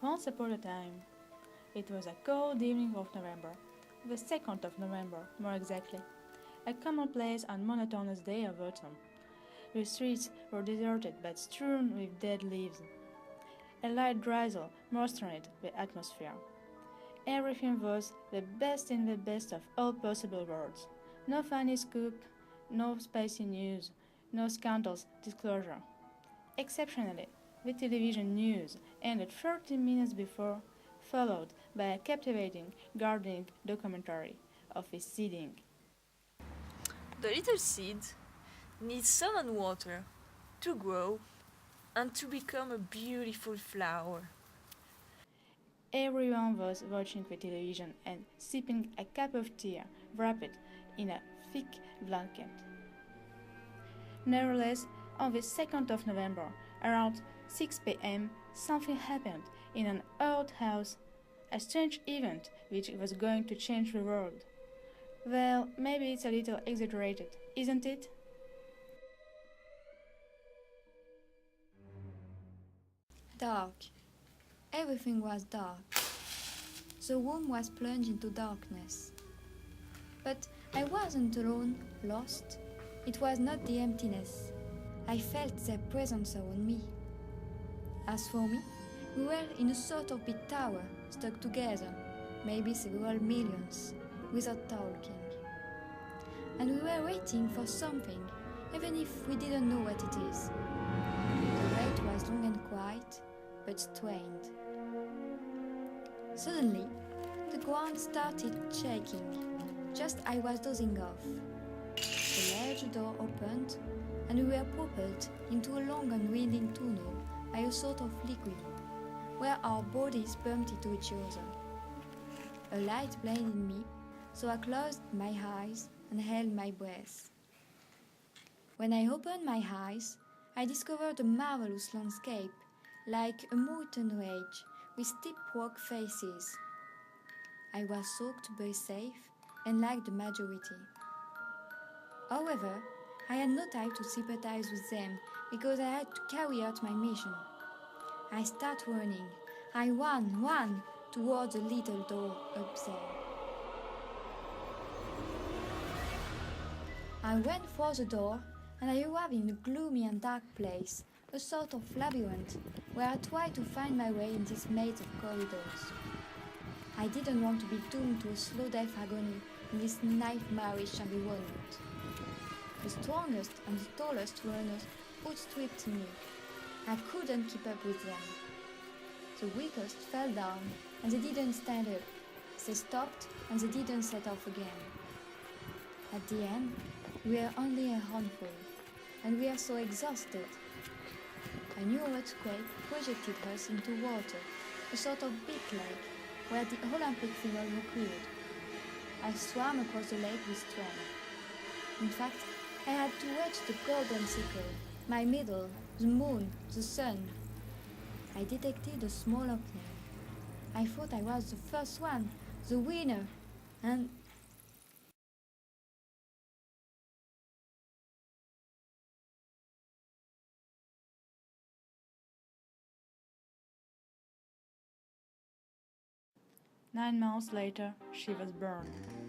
Once upon a time, it was a cold evening of November, the 2nd of November, more exactly, a commonplace and monotonous day of autumn. The streets were deserted but strewn with dead leaves. A light drizzle moistened the atmosphere. Everything was the best in the best of all possible worlds. No funny scoop, no spicy news, no scandalous disclosure. Exceptionally, the television news ended 30 minutes before, followed by a captivating gardening documentary of a seeding. The little seed needs sun and water to grow and to become a beautiful flower. Everyone was watching the television and sipping a cup of tea wrapped in a thick blanket. Nevertheless, on the 2nd of November, around 6 p.m., something happened in an old house, a strange event which was going to change the world. Well, maybe it's a little exaggerated, isn't it? Dark. Everything was dark. The room was plunged into darkness. But I wasn't alone, lost. It was not the emptiness. I felt their presence around me. As for me, we were in a sort of big tower, stuck together, maybe several millions, without talking. And we were waiting for something, even if we didn't know what it is. The wait was long and quiet, but strained. Suddenly, the ground started shaking, just I was dozing off. The large door opened, and we were propelled into a long and winding tunnel by a sort of liquid, where our bodies bumped into each other. A light blinded me, so I closed my eyes and held my breath. When I opened my eyes, I discovered a marvelous landscape, like a mountain range with steep rock faces. I was thought to be safe and like the majority. However, I had no time to sympathize with them because I had to carry out my mission. I started running. I ran towards the little door up there. I went for the door and I arrived in a gloomy and dark place, a sort of labyrinth, where I tried to find my way in this maze of corridors. I didn't want to be doomed to a slow death agony in this nightmarish environment. The strongest and the tallest runners outstripped me. I couldn't keep up with them. The weakest fell down and they didn't stand up. They stopped and they didn't set off again. At the end, we were only a handful, and we are so exhausted. A new earthquake projected us into water, a sort of big lake, where the Olympic final occurred. I swam across the lake with strength. In fact, I had to watch the golden circle, my middle, the moon, the sun. I detected a small opening. I thought I was the first one, the winner, and "9 months later, she was burned.